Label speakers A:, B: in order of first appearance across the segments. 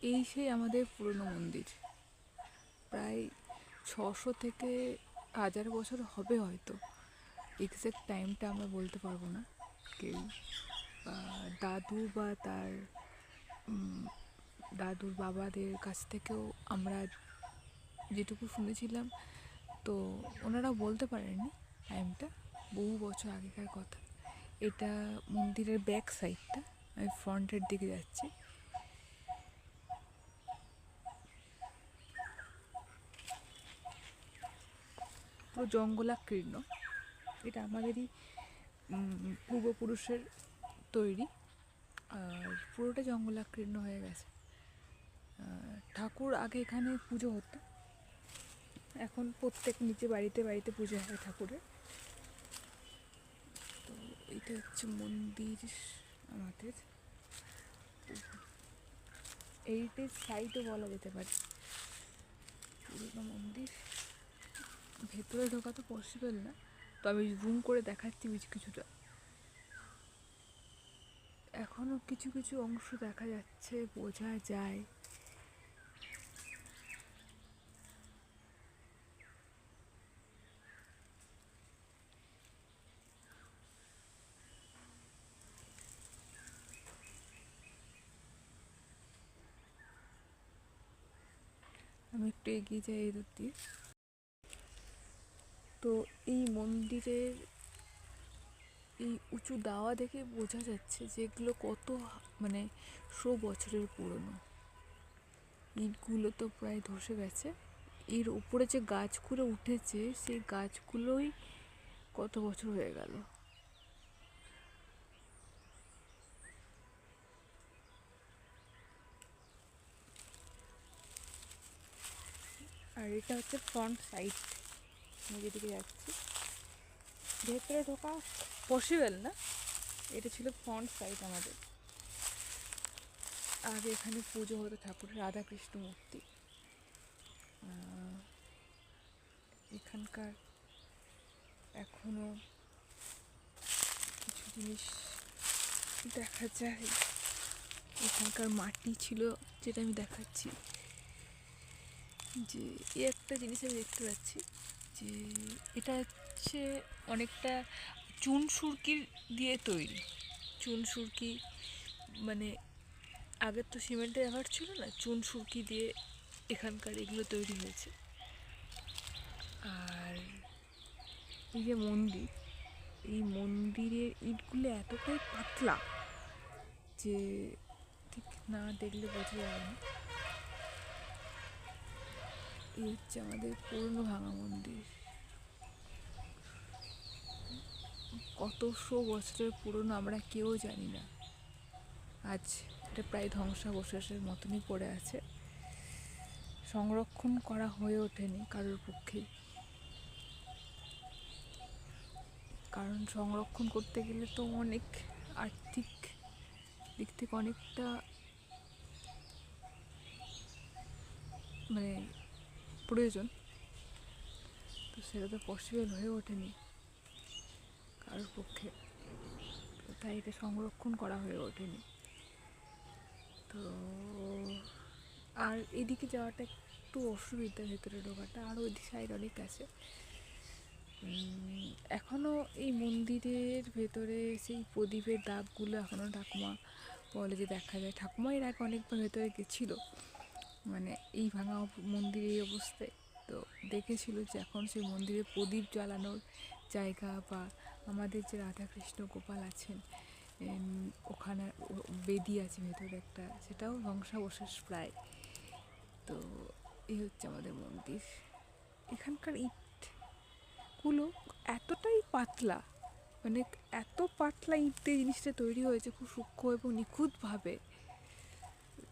A: এই সেই আমাদের পুরনো মন্দির, প্রায় 600 থেকে 1000 বছর হবে হয়তো। এক্স্যাক্ট টাইমটা আমরা বলতে পারবো না কেউ। দাদু বা তার দাদুর বাবাদের কাছ থেকেও আমরা যেটুকু শুনেছিলাম, তো ওনারা বলতে পারেননি টাইমটা, বহু বছর আগেকার কথা। এটা মন্দিরের ব্যাক সাইডটা, আমি ফ্রন্টের দিকে যাচ্ছি। পুরো জঙ্গলাকীর্ণ, এটা আমাদেরই পূর্বপুরুষের তৈরি, আর পুরোটা জঙ্গলাকীর্ণ হয়ে গেছে। ঠাকুর আগে এখানে পুজো হতো, এখন প্রত্যেক নিচে বাড়িতে বাড়িতে পুজো হয় ঠাকুরের। তো এটা হচ্ছে মন্দির আমাদের, এইটেজ সাইটও বলা যেতে পারে পুরোনো মন্দির। ভেতরে ঢোকা তো পসিবল না, তো আমি জুম করে দেখাচ্ছি কিছুটা। এখনো কিছু কিছু অংশ দেখা যাচ্ছে, বোঝা যায়। আমি একটু এগিয়ে যাই এদিক দিয়ে। তো এই মন্দিরের এই উঁচু দাওয়া দেখে বোঝা যাচ্ছে যে এগুলো কত মানে 100 বছরের পুরনো। ইটগুলো তো প্রায় ধসে গেছে, এর উপরে যে গাছগুলো উঠেছে সেই গাছগুলোই কত বছর হয়ে গেল। আর এটা হচ্ছে ফ্রন্ট সাইড, আমি যেদিকে যাচ্ছি। ভেতরে ঢোকা পসিবল না, এটা ছিল ফ্রন্ট সাইড আমাদের। আগে এখানে পুজো হতো ঠাকুরের, রাধাকৃষ্ণ মূর্তি। এখানকার এখনো কিছু জিনিস দেখা যায়। এখানকার মাটি ছিল, যেটা আমি দেখাচ্ছি, যে একটা জিনিস আমি দেখতে পাচ্ছি যে এটা হচ্ছে অনেকটা চুন সুরকি দিয়ে তৈরি। চুন সুরকি মানে আগের তো সিমেন্টের ব্যবহার ছিল না, চুন সুরকি দিয়ে এখানকার এগুলো তৈরি হয়েছে। আর এই যে মন্দির, এই মন্দিরের ইটগুলো এতটাই পাতলা যে ঠিক না দেখলে বোঝা যাবে না। এই হচ্ছে আমাদের পুরনো ভাঙা মন্দির, কত 100 বছরের পুরনো আমরা কেউ জানি না। আজ এটা প্রায় ধ্বংসাবশেষের মতনই পড়ে আছে, সংরক্ষণ করা হয়ে ওঠেনি কারোর পক্ষেই। কারণ সংরক্ষণ করতে গেলে তো অনেক আর্থিক দিক থেকে অনেকটা মানে প্রয়োজন, তো সেটা তো পসিবল হয়ে ওঠেনি কারোর পক্ষে, তাই এটা সংরক্ষণ করা হয়ে ওঠেনি। তো আর এদিকে যাওয়াটা একটু অসুবিধা, ভেতরে ঢোকাটা, আর ওই সাইড অনেক আছে। এখনও এই মন্দিরের ভেতরে সেই প্রদীপের দাগগুলো এখনও ঠাকুমা বলে যে দেখা যায়। ঠাকুমা এর আগে অনেকবার ভেতরে গেছিলো, মানে এই ভাঙা মন্দিরে এই অবস্থায়, তো দেখেছিল যে এখন সেই মন্দিরে প্রদীপ জ্বালানোর জায়গা, বা আমাদের যে রাধাকৃষ্ণ গোপাল আছেন ওখানে বেদি আছে ভেতরে একটা, সেটাও ধ্বংসাবশেষ প্রায়। তো এই হচ্ছে আমাদের মন্দির। এখানকার ইটগুলো এতটাই পাতলা, মানে এত পাতলা ইট দিয়ে জিনিসটা তৈরি হয়েছে, খুব সূক্ষ্ম এবং নিখুঁতভাবে।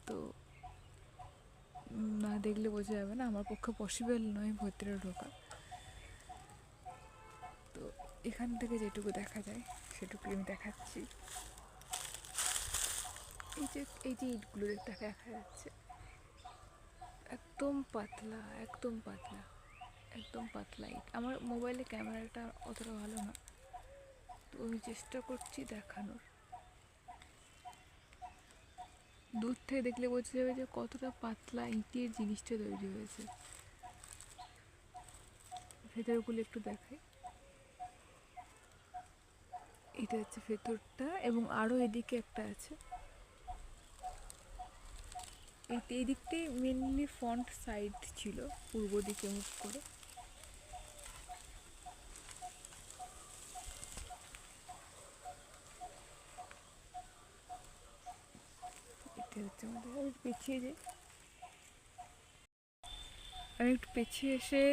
A: তো না দেখলে বোঝা যাবে না, আমার পক্ষে পসিবল নয় ভেতরে ঢোকা। তো এখান থেকে যেটুকু দেখা যায় সেটুকু আমি দেখাচ্ছি। এই যে ইটগুলো দেখা যাচ্ছে, একদম পাতলা, একদম পাতলা, একদম পাতলা ইট। আমার মোবাইলে ক্যামেরাটা অতটা ভালো না, তো আমি চেষ্টা করছি দেখানোর। দূর থেকে দেখলে বোঝা যাবে যে কতটা পাতলা ইটের জিনিসটা তৈরি হয়েছে। ভেতরগুলো একটু দেখাই। এটা হচ্ছে ভেতরটা, এবং আরও এদিকে একটা আছে। এই দিকটাই মেনলি ফ্রন্ট সাইড ছিল, পূর্ব দিকে মুখ করে। এটা হচ্ছে আমাদের, আমি পিছিয়ে যাই, আমি একটু পিছিয়ে এসে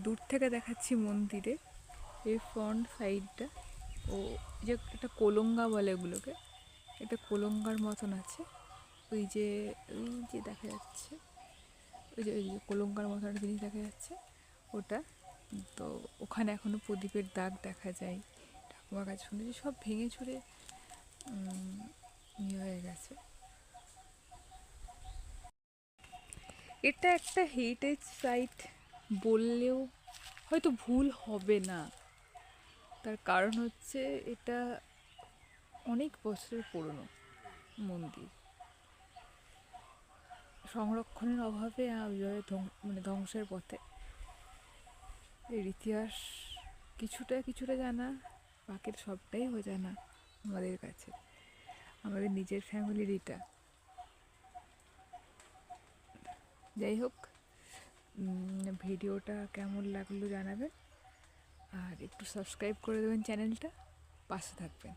A: দূর থেকে দেখাচ্ছি মন্দিরে এই ফ্রন্ট সাইডটা। ও যে একটা কোলঙ্গা বলে এগুলোকে, এটা কোলঙ্গার মতন আছে। ওই যে ওই যে দেখা যাচ্ছে, ওই যে কোলঙ্কার মতো একটা জিনিস দেখা যাচ্ছে, ওটা। তো ওখানে এখনও প্রদীপের দাগ দেখা যায়। ঠাকুমার কাছে শুনেছি সব ভেঙে চুরে ইয়ে হয়ে গেছে। এটা একটা হেরিটেজ সাইট বললেও হয়তো ভুল হবে না। তার কারণ হচ্ছে এটা অনেক বছরের পুরনো মন্দির, সংরক্ষণের অভাবে ওইভাবে মানে ধ্বংসের পথে। এর ইতিহাস কিছুটা কিছুটা জানা, বাকির সবটাই অজানা আমাদের কাছে, আমাদের নিজের ফ্যামিলির এটা। যাই হোক, ভিডিওটা কেমন লাগলো জানাবেন, আর একটু সাবস্ক্রাইব করে দেবেন চ্যানেলটা, পাশে থাকবেন।